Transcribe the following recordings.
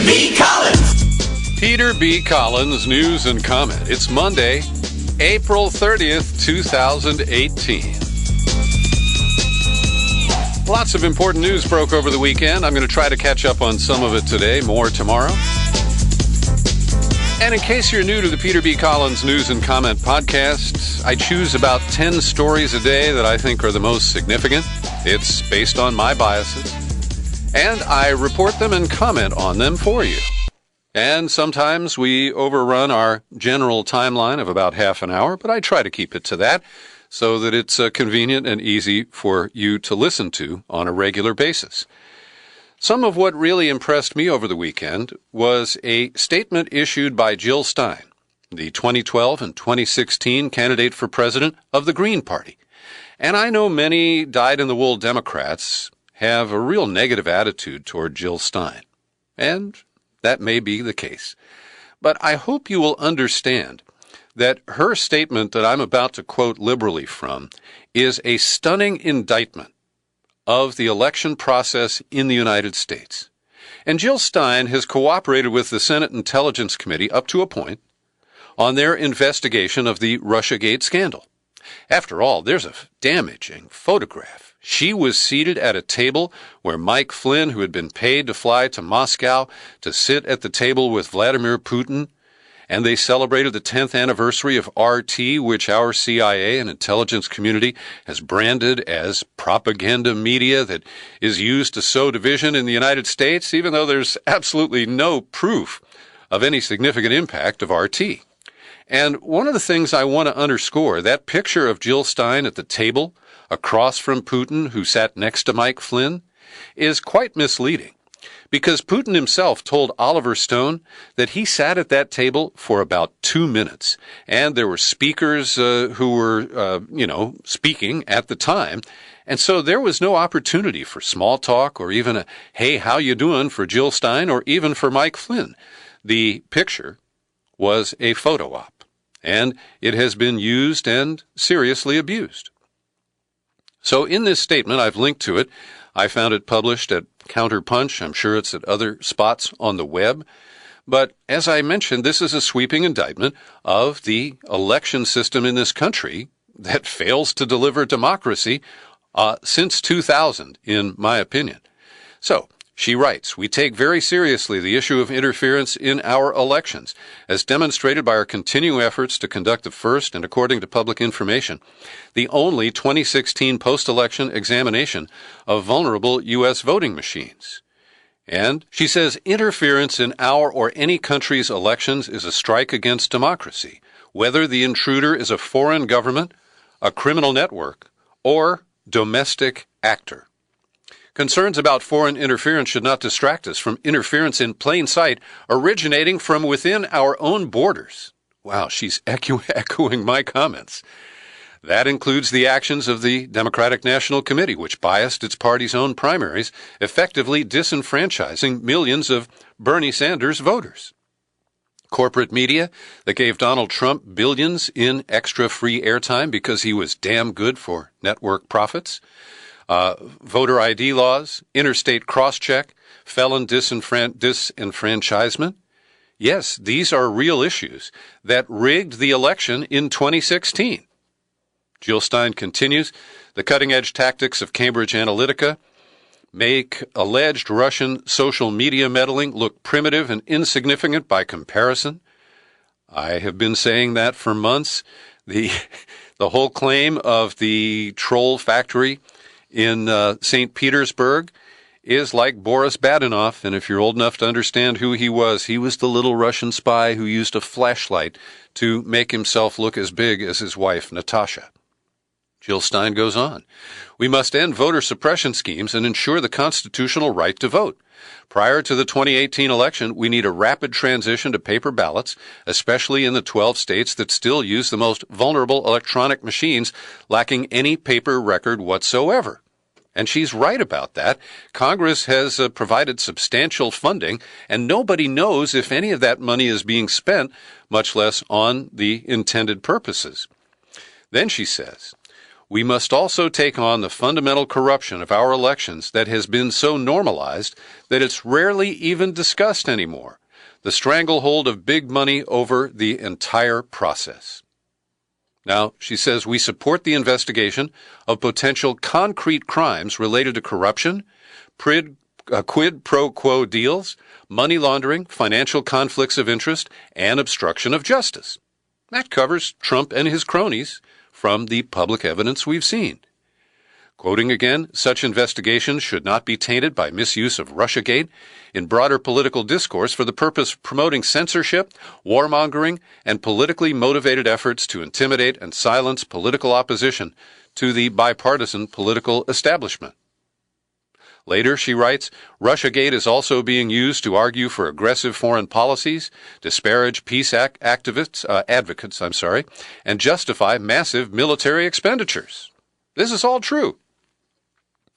B. Collins. Peter B. Collins, News and Comment. It's Monday, April 30th, 2018. Lots of important news broke over the weekend. I'm going to try to catch up on some of it today, more tomorrow. And in case you're new to the Peter B. Collins News and Comment podcast, I choose about 10 stories a day that I think are the most significant. It's based on my biases. And I report them and comment on them for you. And sometimes we overrun our general timeline of about half an hour, but I try to keep it to that so that it's convenient and easy for you to listen to on a regular basis. Some of what really impressed me over the weekend was a statement issued by Jill Stein, the 2012 and 2016 candidate for president of the Green Party. And I know many dyed-in-the-wool Democrats have a real negative attitude toward Jill Stein. And that may be the case. But I hope you will understand that her statement that I'm about to quote liberally from is a stunning indictment of the election process in the United States. And Jill Stein has cooperated with the Senate Intelligence Committee up to a point on their investigation of the Russiagate scandal. After all, there's a damaging photograph. She was seated at a table where Mike Flynn, who had been paid to fly to Moscow to sit at the table with Vladimir Putin, and they celebrated the 10th anniversary of RT, which our CIA and intelligence community has branded as propaganda media that is used to sow division in the United States, even though there's absolutely no proof of any significant impact of RT. And one of the things I want to underscore, that picture of Jill Stein at the table across from Putin, who sat next to Mike Flynn, is quite misleading. Because Putin himself told Oliver Stone that he sat at that table for about 2 minutes. And there were speakers who were, speaking at the time. And so there was no opportunity for small talk or even a, hey, how you doing for Jill Stein or even for Mike Flynn. The picture was a photo op. And it has been used and seriously abused. So in this statement, I've linked to it. I found it published at Counterpunch. I'm sure it's at other spots on the web. But as I mentioned, this is a sweeping indictment of the election system in this country that fails to deliver democracy since 2000, in my opinion. So she writes, we take very seriously the issue of interference in our elections, as demonstrated by our continuing efforts to conduct the first, and according to public information, the only 2016 post-election examination of vulnerable U.S. voting machines. And she says, interference in our or any country's elections is a strike against democracy, whether the intruder is a foreign government, a criminal network, or domestic actor. Concerns about foreign interference should not distract us from interference in plain sight originating from within our own borders. Wow, she's echoing my comments. That includes the actions of the Democratic National Committee, which biased its party's own primaries, effectively disenfranchising millions of Bernie Sanders voters. Corporate media that gave Donald Trump billions in extra free airtime because he was damn good for network profits. Voter ID laws, interstate cross-check, felon disenfranchisement. Yes, these are real issues that rigged the election in 2016. Jill Stein continues, the cutting-edge tactics of Cambridge Analytica make alleged Russian social media meddling look primitive and insignificant by comparison. I have been saying that for months. The whole claim of the troll factory in St. Petersburg is like Boris Badenov, and if you're old enough to understand who he was the little Russian spy who used a flashlight to make himself look as big as his wife, Natasha. Jill Stein goes on. We must end voter suppression schemes and ensure the constitutional right to vote. Prior to the 2018 election, we need a rapid transition to paper ballots, especially in the 12 states that still use the most vulnerable electronic machines, lacking any paper record whatsoever. And she's right about that. Congress has provided substantial funding, and nobody knows if any of that money is being spent, much less on the intended purposes. Then she says, we must also take on the fundamental corruption of our elections that has been so normalized that it's rarely even discussed anymore, the stranglehold of big money over the entire process. Now, she says we support the investigation of potential concrete crimes related to corruption, quid pro quo deals, money laundering, financial conflicts of interest, and obstruction of justice. That covers Trump and his cronies from the public evidence we've seen. Quoting again, such investigations should not be tainted by misuse of Russiagate in broader political discourse for the purpose of promoting censorship, warmongering, and politically motivated efforts to intimidate and silence political opposition to the bipartisan political establishment. Later, she writes, Russiagate is also being used to argue for aggressive foreign policies, disparage peace advocates, and justify massive military expenditures. This is all true.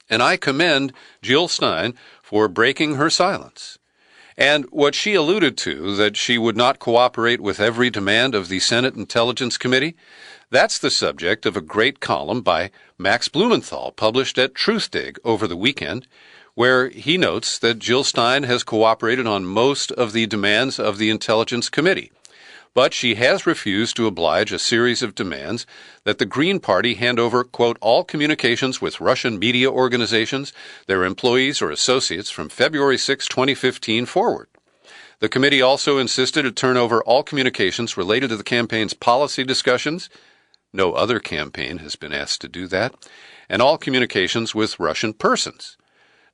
And I commend Jill Stein for breaking her silence. And what she alluded to, that she would not cooperate with every demand of the Senate Intelligence Committee, that's the subject of a great column by Max Blumenthal published at Truthdig over the weekend, where he notes that Jill Stein has cooperated on most of the demands of the Intelligence Committee. But she has refused to oblige a series of demands that the Green Party hand over, quote, all communications with Russian media organizations, their employees or associates from February 6, 2015 forward. The committee also insisted to turn over all communications related to the campaign's policy discussions. No other campaign has been asked to do that. And all communications with Russian persons.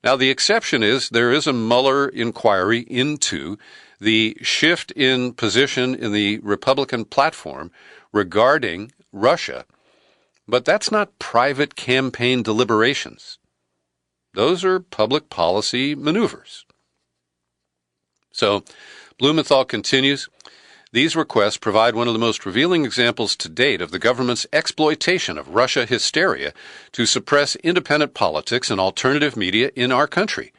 Now, the exception is there is a Mueller inquiry into the shift in position in the Republican platform regarding Russia, but that's not private campaign deliberations. Those are public policy maneuvers. So, Blumenthal continues, these requests provide one of the most revealing examples to date of the government's exploitation of Russia hysteria to suppress independent politics and alternative media in our country.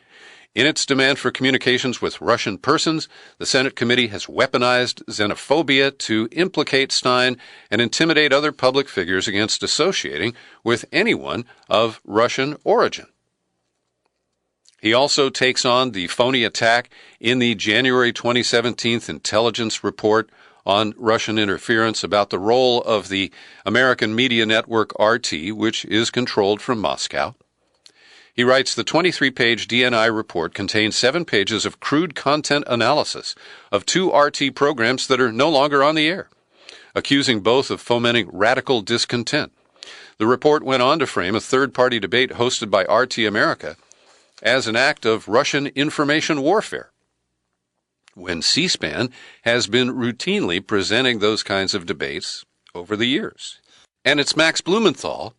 In its demand for communications with Russian persons, the Senate committee has weaponized xenophobia to implicate Stein and intimidate other public figures against associating with anyone of Russian origin. He also takes on the phony attack in the January 2017 intelligence report on Russian interference about the role of the American media network RT, which is controlled from Moscow. He writes, the 23-page DNI report contains 7 pages of crude content analysis of 2 RT programs that are no longer on the air, accusing both of fomenting radical discontent. The report went on to frame a third-party debate hosted by RT America as an act of Russian information warfare, when C-SPAN has been routinely presenting those kinds of debates over the years. And it's Max Blumenthal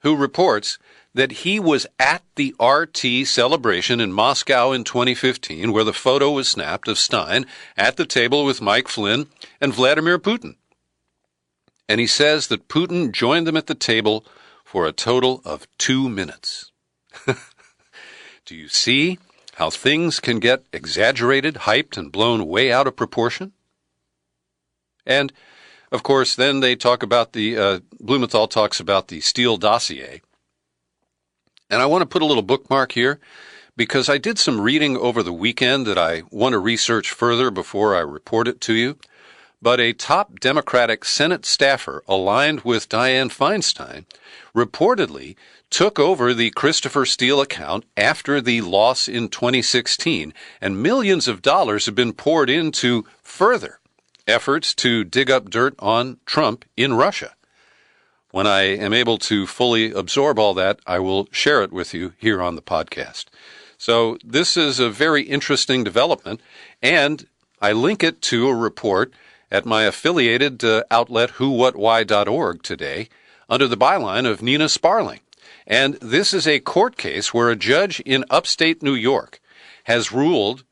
who reports that he was at the RT celebration in Moscow in 2015, where the photo was snapped of Stein at the table with Mike Flynn and Vladimir Putin. And he says that Putin joined them at the table for a total of 2 minutes. Do you see how things can get exaggerated, hyped, and blown way out of proportion? And, of course, then they talk about Blumenthal talks about the Steele dossier. And I want to put a little bookmark here because I did some reading over the weekend that I want to research further before I report it to you. But a top Democratic Senate staffer aligned with Dianne Feinstein reportedly took over the Christopher Steele account after the loss in 2016, and millions of dollars have been poured into further efforts to dig up dirt on Trump in Russia. When I am able to fully absorb all that, I will share it with you here on the podcast. So this is a very interesting development, and I link it to a report at my affiliated outlet whowhatwhy.org today under the byline of Nina Sparling. And this is a court case where a judge in upstate New York has ruled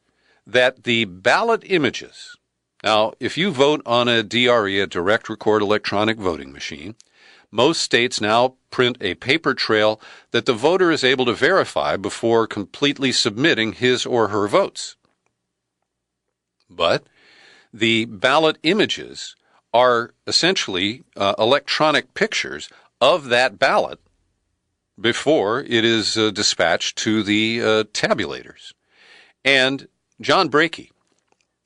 that the ballot images, now if you vote on a DRE, a direct record electronic voting machine, most states now print a paper trail that the voter is able to verify before completely submitting his or her votes. But the ballot images are essentially electronic pictures of that ballot before it is dispatched to the tabulators. And John Brakey,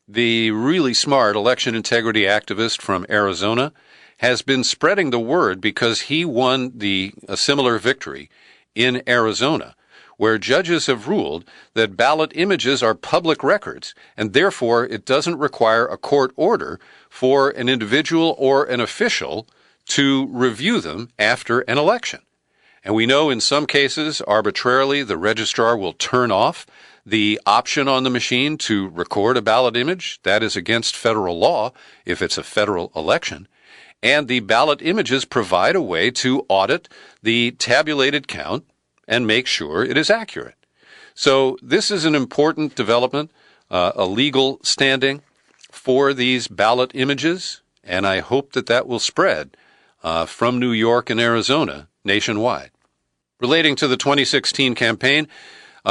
the really smart election integrity activist from Arizona, has been spreading the word because he won a similar victory in Arizona, where judges have ruled that ballot images are public records, and therefore it doesn't require a court order for an individual or an official to review them after an election. And we know in some cases, arbitrarily, the registrar will turn off the option on the machine to record a ballot image. That is against federal law if it's a federal election. And the ballot images provide a way to audit the tabulated count and make sure it is accurate. So this is an important development, a legal standing for these ballot images, and I hope that will spread from New York and Arizona nationwide. Relating to the 2016 campaign,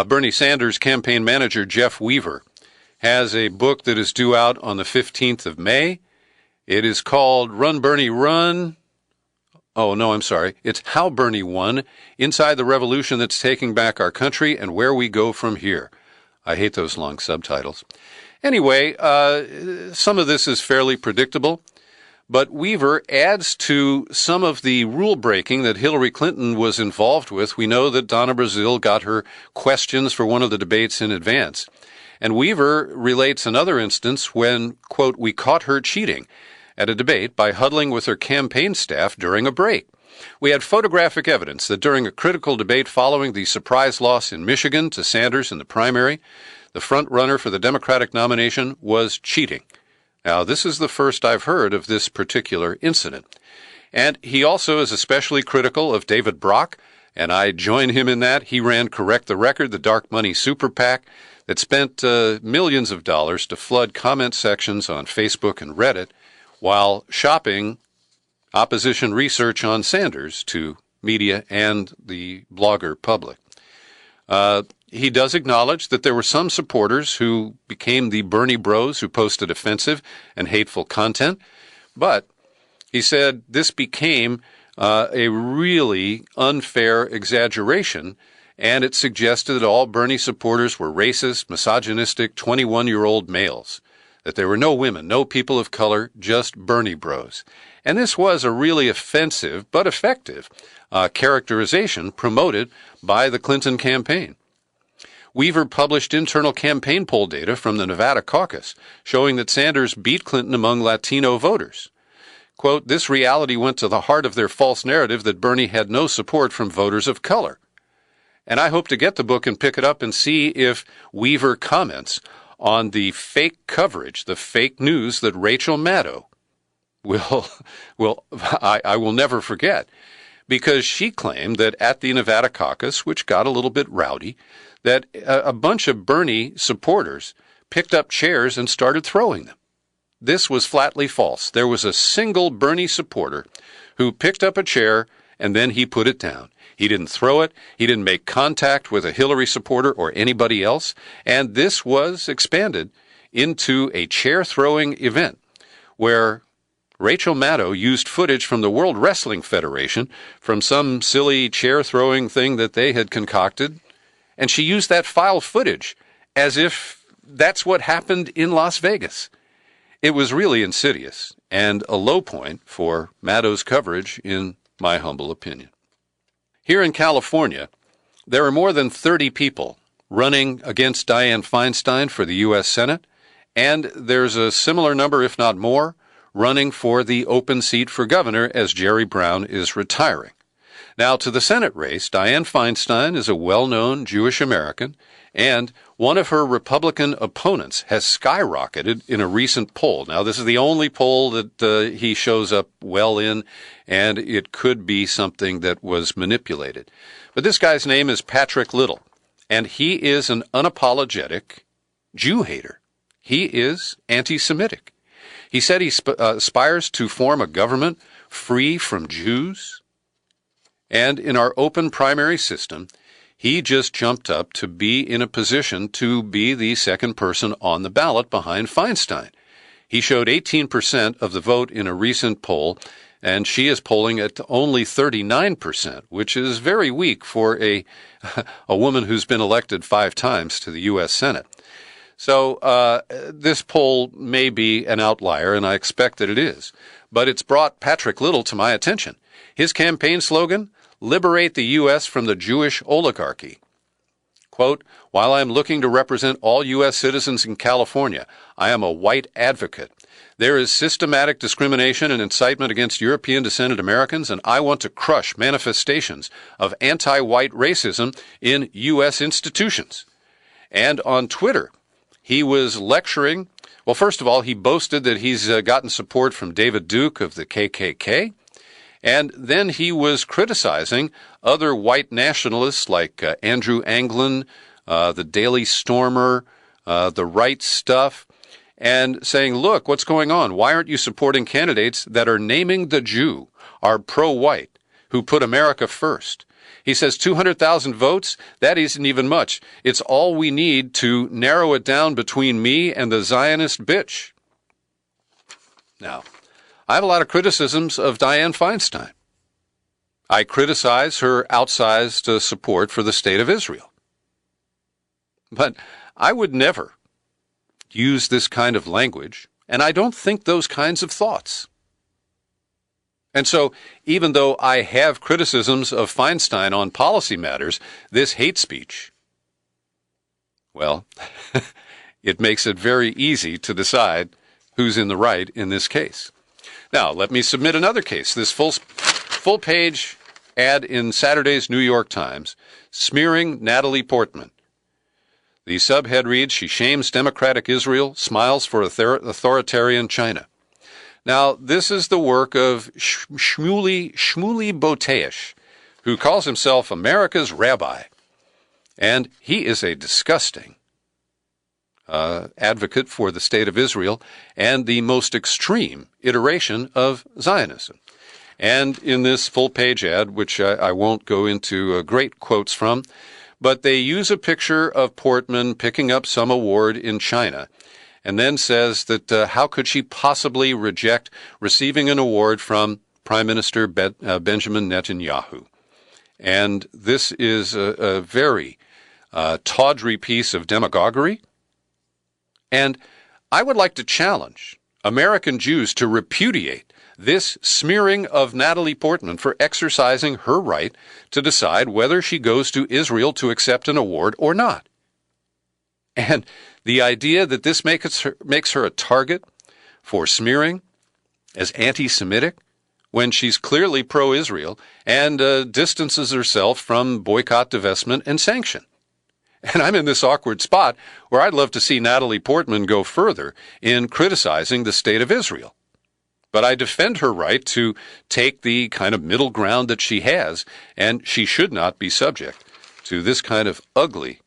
Bernie Sanders' campaign manager, Jeff Weaver, has a book that is due out on the 15th of May. It is called Run, Bernie, Run. Oh, no, I'm sorry. It's How Bernie Won, Inside the Revolution That's Taking Back Our Country and Where We Go From Here. I hate those long subtitles. Anyway, some of this is fairly predictable. But Weaver adds to some of the rule-breaking that Hillary Clinton was involved with. We know that Donna Brazile got her questions for one of the debates in advance. And Weaver relates another instance when, quote, we caught her cheating at a debate by huddling with her campaign staff during a break. We had photographic evidence that during a critical debate following the surprise loss in Michigan to Sanders in the primary, the front runner for the Democratic nomination was cheating. Now, this is the first I've heard of this particular incident. And he also is especially critical of David Brock, and I join him in that. He ran Correct the Record, the dark money super PAC that spent millions of dollars to flood comment sections on Facebook and Reddit while shopping opposition research on Sanders to media and the blogger public. He does acknowledge that there were some supporters who became the Bernie bros who posted offensive and hateful content, but he said this became a really unfair exaggeration, and it suggested that all Bernie supporters were racist, misogynistic, 21-year-old males, that there were no women, no people of color, just Bernie bros. And this was a really offensive but effective characterization promoted by the Clinton campaign. Weaver published internal campaign poll data from the Nevada caucus showing that Sanders beat Clinton among Latino voters. Quote, this reality went to the heart of their false narrative that Bernie had no support from voters of color. And I hope to get the book and pick it up and see if Weaver comments on the fake coverage, the fake news that Rachel Maddow I will never forget, because she claimed that at the Nevada caucus, which got a little bit rowdy, that a bunch of Bernie supporters picked up chairs and started throwing them. This was flatly false. There was a single Bernie supporter who picked up a chair and then he put it down. He didn't throw it. He didn't make contact with a Hillary supporter or anybody else. And this was expanded into a chair-throwing event where Rachel Maddow used footage from the World Wrestling Federation from some silly chair-throwing thing that they had concocted, and she used that file footage as if that's what happened in Las Vegas. It was really insidious and a low point for Maddow's coverage, in my humble opinion. Here in California, there are more than 30 people running against Dianne Feinstein for the U.S. Senate, and there's a similar number, if not more, running for the open seat for governor as Jerry Brown is retiring. Now, to the Senate race, Dianne Feinstein is a well-known Jewish American, and one of her Republican opponents has skyrocketed in a recent poll. Now, this is the only poll that he shows up well in, and it could be something that was manipulated. But this guy's name is Patrick Little, and he is an unapologetic Jew hater. He is anti-Semitic. He said he aspires to form a government free from Jews. And in our open primary system, he just jumped up to be in a position to be the second person on the ballot behind Feinstein. He showed 18% of the vote in a recent poll, and she is polling at only 39%, which is very weak for a woman who's been elected 5 times to the U.S. Senate. So this poll may be an outlier, and I expect that it is. But it's brought Patrick Little to my attention. His campaign slogan, "Liberate the U.S. from the Jewish oligarchy." Quote, "While I am looking to represent all U.S. citizens in California, I am a white advocate. There is systematic discrimination and incitement against European-descended Americans, and I want to crush manifestations of anti-white racism in U.S. institutions." And on Twitter, he was lecturing. Well, first of all, he boasted that he's gotten support from David Duke of the KKK. And then he was criticizing other white nationalists like Andrew Anglin, the Daily Stormer, the Right Stuff, and saying, look, what's going on? Why aren't you supporting candidates that are naming the Jew, are pro-white, who put America first? He says 200,000 votes, that isn't even much. It's all we need to narrow it down between me and the Zionist bitch. Now, I have a lot of criticisms of Dianne Feinstein. I criticize her outsized support for the state of Israel. But I would never use this kind of language, and I don't think those kinds of thoughts. And so, even though I have criticisms of Feinstein on policy matters, this hate speech, well, it makes it very easy to decide who's in the right in this case. Now, let me submit another case. This full-page ad in Saturday's New York Times, smearing Natalie Portman. The subhead reads, "She shames democratic Israel, smiles for authoritarian China." Now, this is the work of Shmuley Boteach, who calls himself America's rabbi. And he is a disgusting advocate for the state of Israel and the most extreme iteration of Zionism. And in this full-page ad, which I won't go into great quotes from, but they use a picture of Portman picking up some award in China, and then says that how could she possibly reject receiving an award from Prime Minister Benjamin Netanyahu? And this is a very tawdry piece of demagoguery. And I would like to challenge American Jews to repudiate this smearing of Natalie Portman for exercising her right to decide whether she goes to Israel to accept an award or not. And the idea that this makes her a target for smearing as anti-Semitic when she's clearly pro-Israel and distances herself from boycott, divestment, and sanction. And I'm in this awkward spot where I'd love to see Natalie Portman go further in criticizing the state of Israel. But I defend her right to take the kind of middle ground that she has, and she should not be subject to this kind of ugly,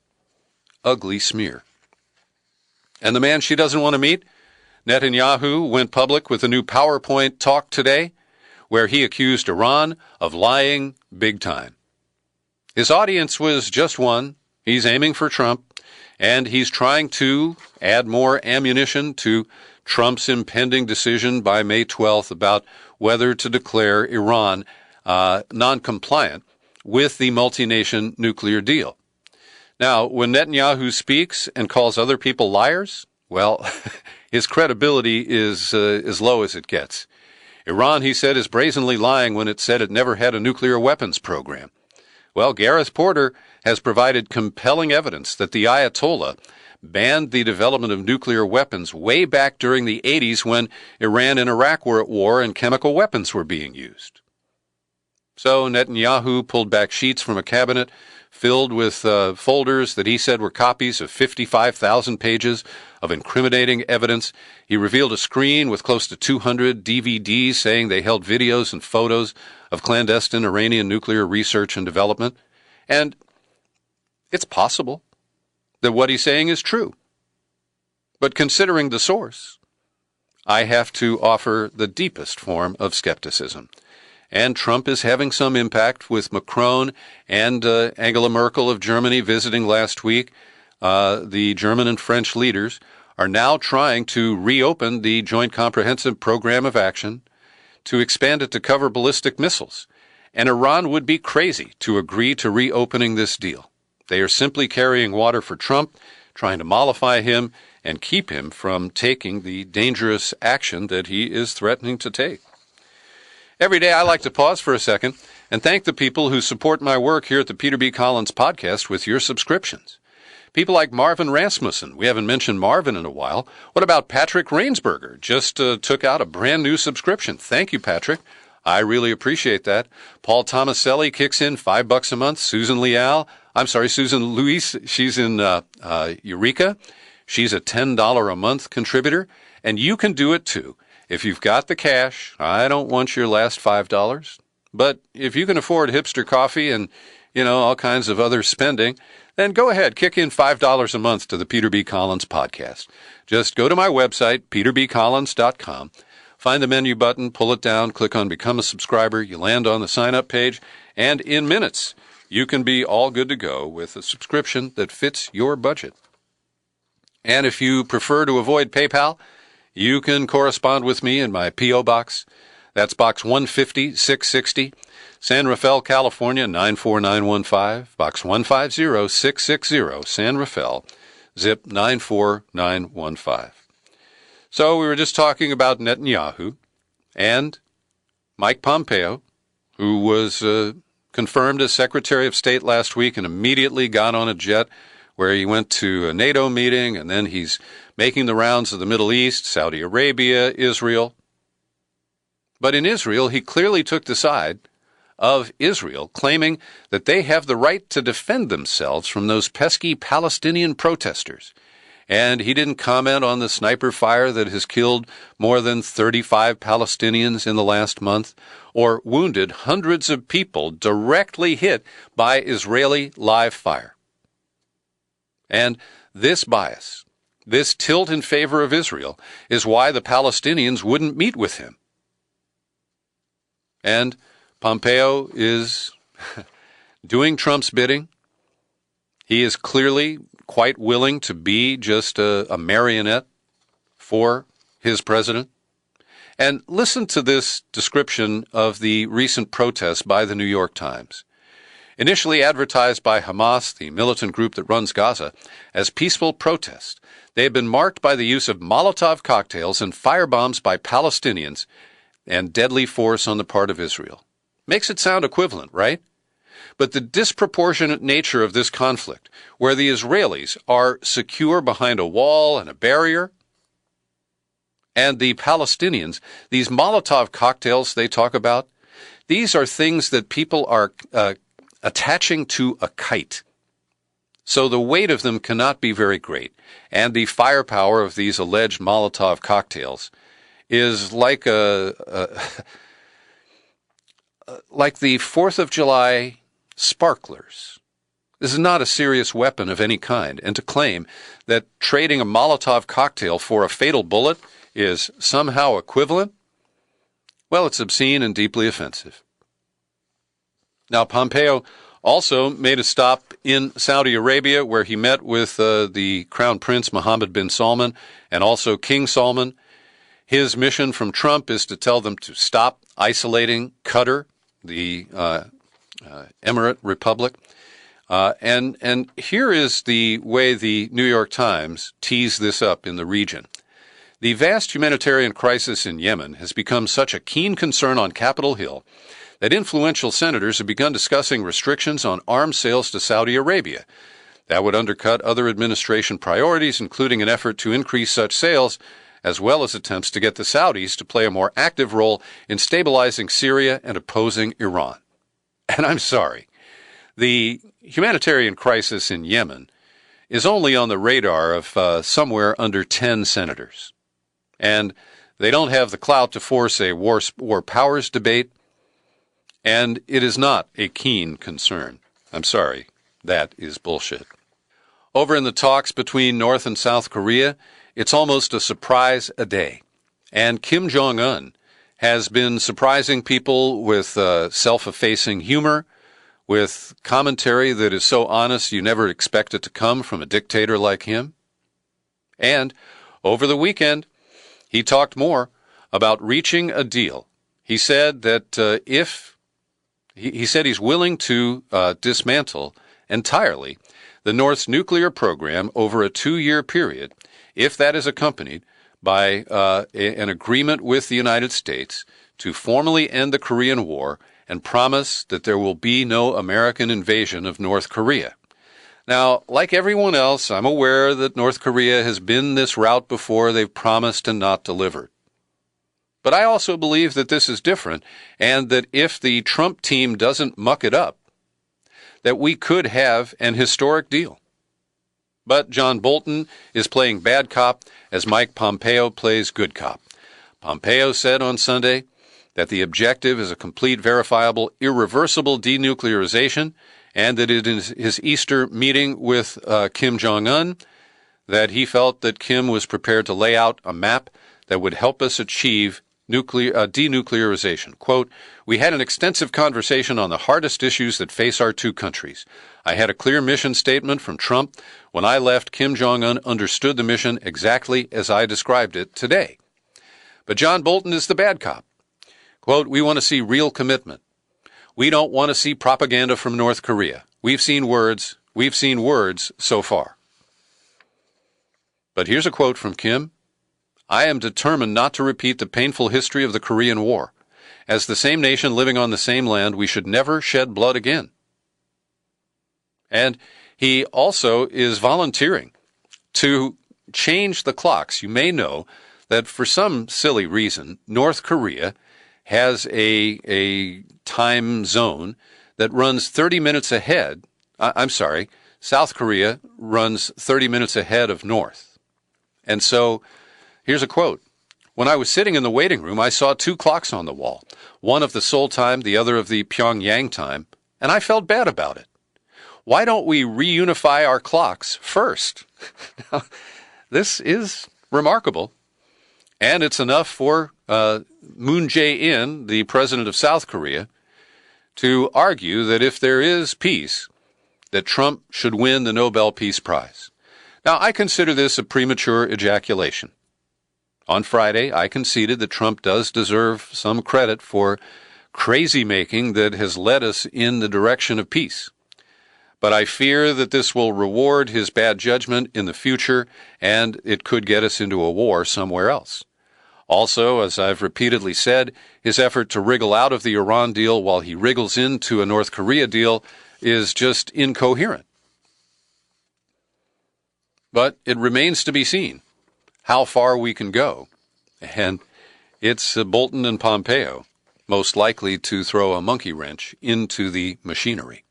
ugly smear. And the man she doesn't want to meet, Netanyahu, went public with a new PowerPoint talk today where he accused Iran of lying big time. His audience was just one. He's aiming for Trump, and he's trying to add more ammunition to Trump's impending decision by May 12th about whether to declare Iran non-compliant with the multi-nation nuclear deal. Now, when Netanyahu speaks and calls other people liars, well, his credibility is as low as it gets. Iran, he said, is brazenly lying when it said it never had a nuclear weapons program. Well, Gareth Porter has provided compelling evidence that the Ayatollah banned the development of nuclear weapons way back during the 80s when Iran and Iraq were at war and chemical weapons were being used. So Netanyahu pulled back sheets from a cabinet filled with folders that he said were copies of 55,000 pages of incriminating evidence. He revealed a screen with close to 200 DVDs saying they held videos and photos of clandestine Iranian nuclear research and development. And it's possible that what he's saying is true. But considering the source, I have to offer the deepest form of skepticism. And Trump is having some impact with Macron and Angela Merkel of Germany visiting last week. The German and French leaders are now trying to reopen the Joint Comprehensive Program of Action, to expand it to cover ballistic missiles, and Iran would be crazy to agree to reopening this deal. They are simply carrying water for Trump, trying to mollify him and keep him from taking the dangerous action that he is threatening to take. Every day I like to pause for a second and thank the people who support my work here at the Peter B. Collins Podcast with your subscriptions. People like Marvin Rasmussen. We haven't mentioned Marvin in a while. What about Patrick Rainsberger? Just took out a brand new subscription. Thank you, Patrick. I really appreciate that. Paul Tomaselli kicks in $5 a month. Susan Luis, she's in Eureka. She's a $10 a month contributor, and you can do it too. If you've got the cash, I don't want your last $5, but if you can afford hipster coffee and, all kinds of other spending, then go ahead, kick in $5 a month to the Peter B. Collins Podcast. Just go to my website, peterbcollins.com, find the menu button, pull it down, click on Become a Subscriber, you land on the sign-up page, and in minutes, you can be all good to go with a subscription that fits your budget. And if you prefer to avoid PayPal, you can correspond with me in my P.O. Box. That's Box 150-660, San Rafael, California, 94915, Box 150660, San Rafael, zip 94915. So we were just talking about Netanyahu and Mike Pompeo, who was confirmed as Secretary of State last week and immediately got on a jet where he went to a NATO meeting, and then he's making the rounds of the Middle East, Saudi Arabia, Israel. But in Israel, he clearly took the side of Israel, claiming that they have the right to defend themselves from those pesky Palestinian protesters. And he didn't comment on the sniper fire that has killed more than 35 Palestinians in the last month, or wounded hundreds of people directly hit by Israeli live fire. And this bias, this tilt in favor of Israel, is why the Palestinians wouldn't meet with him. And Pompeo is doing Trump's bidding. He is clearly quite willing to be just a marionette for his president. And listen to this description of the recent protests by the New York Times. Initially advertised by Hamas, the militant group that runs Gaza, as peaceful protests, they have been marked by the use of Molotov cocktails and firebombs by Palestinians and deadly force on the part of Israel. Makes it sound equivalent, right? But the disproportionate nature of this conflict, where the Israelis are secure behind a wall and a barrier, and the Palestinians, these Molotov cocktails they talk about, these are things that people are attaching to a kite. So the weight of them cannot be very great, and the firepower of these alleged Molotov cocktails is like like the 4th of July sparklers. This is not a serious weapon of any kind, and to claim that trading a Molotov cocktail for a fatal bullet is somehow equivalent, well, it's obscene and deeply offensive. Now, Pompeo also made a stop in Saudi Arabia, where he met with the Crown Prince Mohammed bin Salman and also King Salman. His mission from Trump is to tell them to stop isolating Qatar, the Emirate Republic. And here is the way the New York Times teased this up in the region. The vast humanitarian crisis in Yemen has become such a keen concern on Capitol Hill that influential senators have begun discussing restrictions on arms sales to Saudi Arabia. That would undercut other administration priorities, including an effort to increase such sales, as well as attempts to get the Saudis to play a more active role in stabilizing Syria and opposing Iran. And I'm sorry, the humanitarian crisis in Yemen is only on the radar of somewhere under 10 senators. And they don't have the clout to force a war powers debate, and it is not a keen concern. I'm sorry, that is bullshit. Over in the talks between North and South Korea, it's almost a surprise a day. And Kim Jong-un has been surprising people with self-effacing humor, with commentary that is so honest you never expect it to come from a dictator like him. And over the weekend, he talked more about reaching a deal. He said that he said he's willing to dismantle entirely the North's nuclear program over a 2-year period if that is accompanied by an agreement with the United States to formally end the Korean War and promise that there will be no American invasion of North Korea. Now, like everyone else, I'm aware that North Korea has been this route before. They've promised and not delivered. But I also believe that this is different, and that if the Trump team doesn't muck it up, that we could have an historic deal. But John Bolton is playing bad cop as Mike Pompeo plays good cop. Pompeo said on Sunday that the objective is a complete, verifiable, irreversible denuclearization, and that in his Easter meeting with Kim Jong-un, that he felt that Kim was prepared to lay out a map that would help us achieve denuclearization. Quote, "We had an extensive conversation on the hardest issues that face our two countries. I had a clear mission statement from Trump. When I left, Kim Jong-un understood the mission exactly as I described it today." But John Bolton is the bad cop. Quote, "We want to see real commitment. We don't want to see propaganda from North Korea. We've seen words so far." But here's a quote from Kim. "I am determined not to repeat the painful history of the Korean War. As the same nation living on the same land, we should never shed blood again." And he also is volunteering to change the clocks. You may know that for some silly reason, North Korea has a time zone that runs 30 minutes ahead. South Korea runs 30 minutes ahead of North. And so here's a quote. "When I was sitting in the waiting room, I saw 2 clocks on the wall, one of the Seoul time, the other of the Pyongyang time, and I felt bad about it. Why don't we reunify our clocks first?" Now, this is remarkable, and it's enough for Moon Jae-in, the president of South Korea, to argue that if there is peace, that Trump should win the Nobel Peace Prize. Now, I consider this a premature ejaculation. On Friday, I conceded that Trump does deserve some credit for crazy-making that has led us in the direction of peace. But I fear that this will reward his bad judgment in the future, and it could get us into a war somewhere else. Also, as I've repeatedly said, his effort to wriggle out of the Iran deal while he wriggles into a North Korea deal is just incoherent. But it remains to be seen how far we can go, and it's Bolton and Pompeo most likely to throw a monkey wrench into the machinery.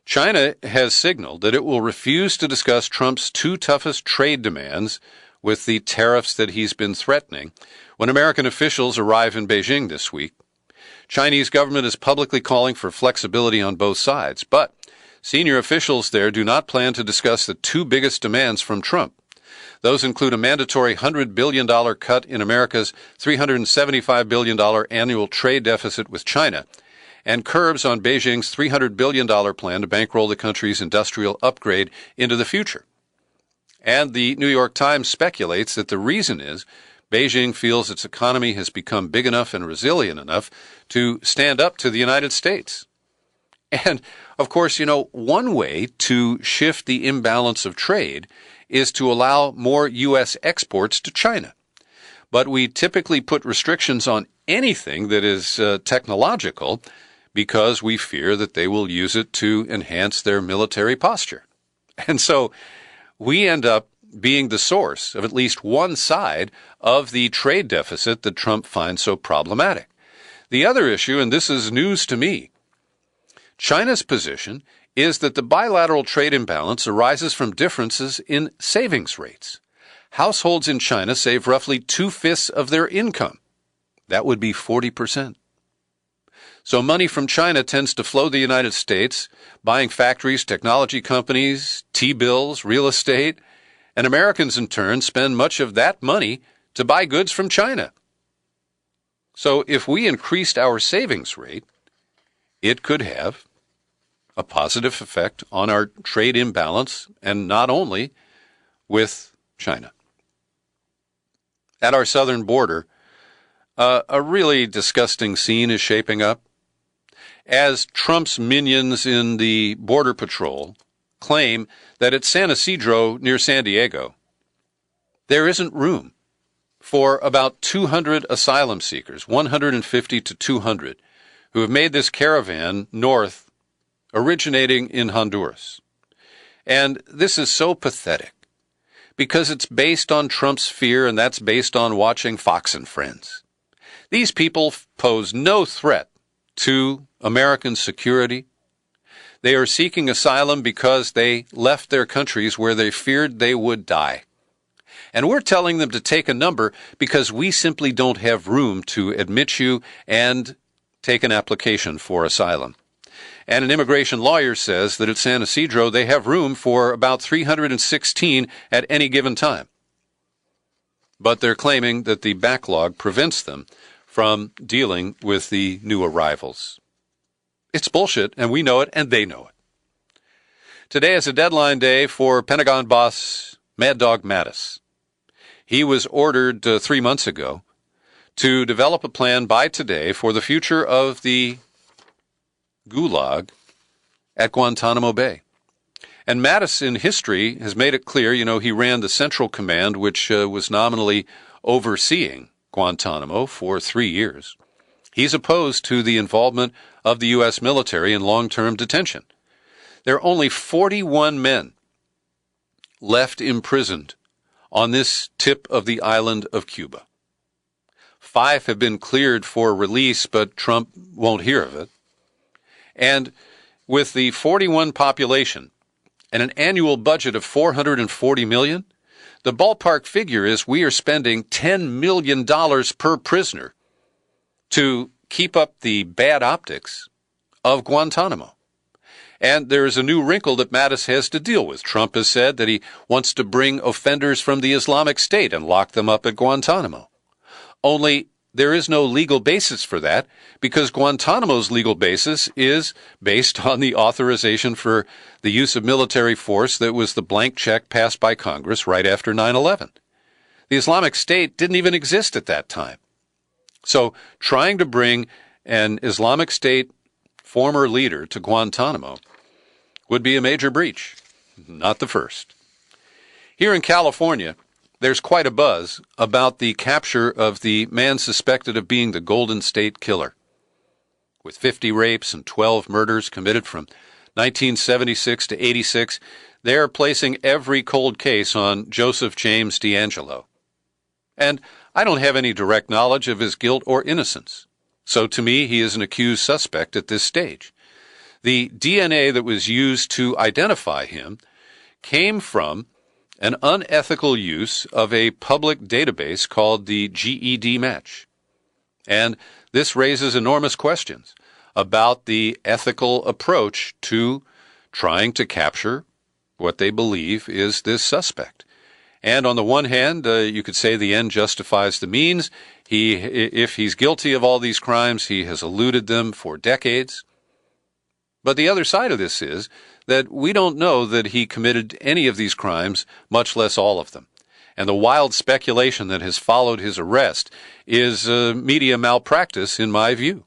China has signaled that it will refuse to discuss Trump's 2 toughest trade demands with the tariffs that he's been threatening when American officials arrive in Beijing this week. Chinese government is publicly calling for flexibility on both sides, but senior officials there do not plan to discuss the 2 biggest demands from Trump. Those include a mandatory $100 billion cut in America's $375 billion annual trade deficit with China, and curbs on Beijing's $300 billion plan to bankroll the country's industrial upgrade into the future. And the New York Times speculates that the reason is Beijing feels its economy has become big enough and resilient enough to stand up to the United States. And, of course, one way to shift the imbalance of trade is to allow more U.S. exports to China. But we typically put restrictions on anything that is technological because we fear that they will use it to enhance their military posture. And so we end up being the source of at least one side of the trade deficit that Trump finds so problematic. The other issue, and this is news to me, China's position is that the bilateral trade imbalance arises from differences in savings rates. Households in China save roughly 2/5 of their income. That would be 40%. So money from China tends to flow to the United States, buying factories, technology companies, T-bills, real estate, and Americans in turn spend much of that money to buy goods from China. So if we increased our savings rate, it could have a positive effect on our trade imbalance, and not only with China. At our southern border, A really disgusting scene is shaping up as Trump's minions in the Border Patrol claim that at San Ysidro near San Diego, there isn't room for about 200 asylum seekers, 150 to 200, who have made this caravan north, originating in Honduras. And this is so pathetic because it's based on Trump's fear, and that's based on watching Fox and Friends. These people pose no threat to American security. They are seeking asylum because they left their countries where they feared they would die. And we're telling them to take a number because we simply don't have room to admit you and take an application for asylum. And an immigration lawyer says that at San Ysidro they have room for about 316 at any given time. But they're claiming that the backlog prevents them from dealing with the new arrivals. It's bullshit, and we know it, and they know it. Today is a deadline day for Pentagon boss Mad Dog Mattis. He was ordered 3 months ago to develop a plan by today for the future of the Gulag at Guantanamo Bay. And Mattis in history has made it clear, he ran the Central Command, which was nominally overseeing Guantanamo for 3 years. He's opposed to the involvement of the U.S. military in long-term detention. There are only 41 men left imprisoned on this tip of the island of Cuba. 5 have been cleared for release, but Trump won't hear of it. And with the 41 population and an annual budget of $440 million, the ballpark figure is we are spending $10 million per prisoner to keep up the bad optics of Guantanamo. And there is a new wrinkle that Mattis has to deal with. Trump has said that he wants to bring offenders from the Islamic State and lock them up at Guantanamo. Only there is no legal basis for that because Guantanamo's legal basis is based on the authorization for the use of military force that was the blank check passed by Congress right after 9/11. The Islamic State didn't even exist at that time. So trying to bring an Islamic State former leader to Guantanamo would be a major breach, not the first. Here in California, there's quite a buzz about the capture of the man suspected of being the Golden State Killer. With 50 rapes and 12 murders committed from 1976 to 86, they're placing every cold case on Joseph James DeAngelo. And I don't have any direct knowledge of his guilt or innocence. So to me, he is an accused suspect at this stage. The DNA that was used to identify him came from an unethical use of a public database called the GED Match. And this raises enormous questions about the ethical approach to trying to capture what they believe is this suspect. And on the one hand, you could say the end justifies the means. If he's guilty of all these crimes, he has eluded them for decades. But the other side of this is that we don't know that he committed any of these crimes, much less all of them. And the wild speculation that has followed his arrest is media malpractice, in my view.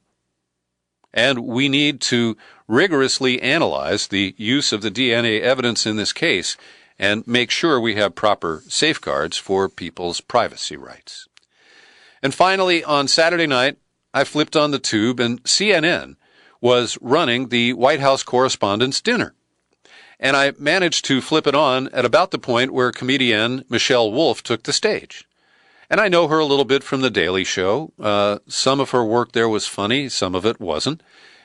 And we need to rigorously analyze the use of the DNA evidence in this case and make sure we have proper safeguards for people's privacy rights. And finally, on Saturday night, I flipped on the tube and CNN was running the White House Correspondents' Dinner. And I managed to flip it on at about the point where comedienne Michelle Wolf took the stage. And I know her a little bit from The Daily Show. Some of her work there was funny, some of it wasn't.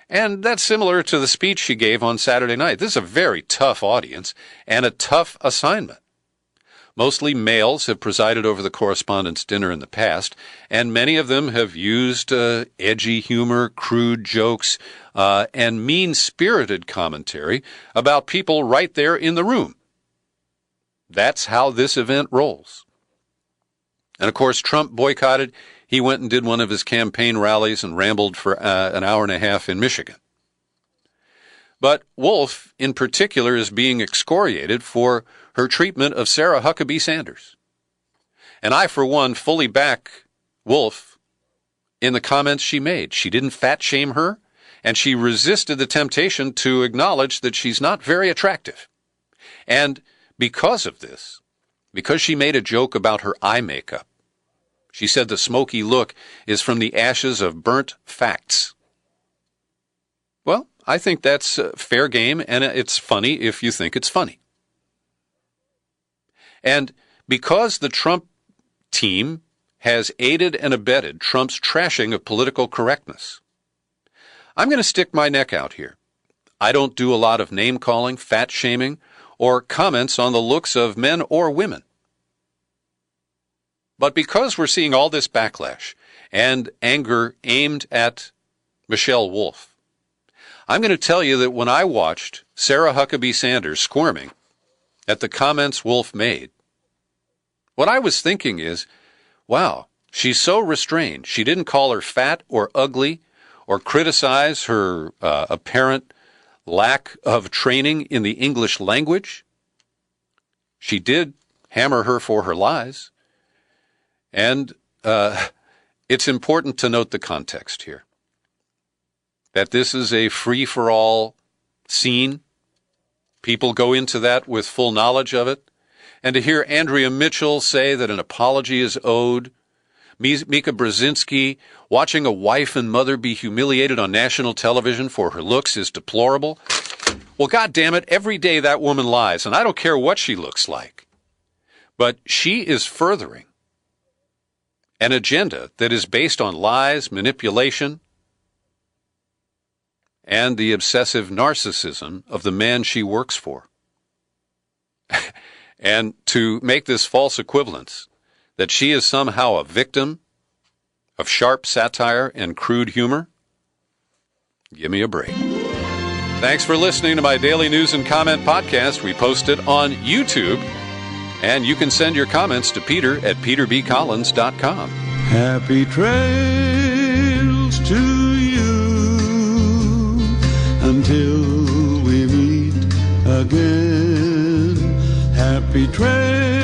And that's similar to the speech she gave on Saturday night. This is a very tough audience and a tough assignment. Mostly males have presided over the Correspondents' Dinner in the past, and many of them have used edgy humor, crude jokes, and mean-spirited commentary about people right there in the room. That's how this event rolls. And of course, Trump boycotted. He went and did one of his campaign rallies and rambled for an hour and a half in Michigan. But Wolf, in particular, is being excoriated for her treatment of Sarah Huckabee Sanders. And I, for one, fully back Wolf in the comments she made. She didn't fat shame her, and she resisted the temptation to acknowledge that she's not very attractive. And because of this, because she made a joke about her eye makeup, she said the smoky look is from the ashes of burnt facts. Well, I think that's fair game, and it's funny if you think it's funny. And because the Trump team has aided and abetted Trump's trashing of political correctness, I'm going to stick my neck out here. I don't do a lot of name-calling, fat-shaming, or comments on the looks of men or women. But because we're seeing all this backlash and anger aimed at Michelle Wolf, I'm going to tell you that when I watched Sarah Huckabee Sanders squirming at the comments Wolf made, what I was thinking is, wow, she's so restrained. She didn't call her fat or ugly or criticize her apparent lack of training in the English language. She did hammer her for her lies. And it's important to note the context here, that this is a free-for-all scene. People go into that with full knowledge of it. And to hear Andrea Mitchell say that an apology is owed, Mika Brzezinski watching a wife and mother be humiliated on national television for her looks is deplorable. Well, God damn it, every day that woman lies, and I don't care what she looks like. But she is furthering an agenda that is based on lies, manipulation, and the obsessive narcissism of the man she works for. And to make this false equivalence, that she is somehow a victim of sharp satire and crude humor, give me a break. Thanks for listening to my daily news and comment podcast. We post it on YouTube, and you can send your comments to Peter at peterbcollins.com. Happy trails to you until we meet again. Happy trails.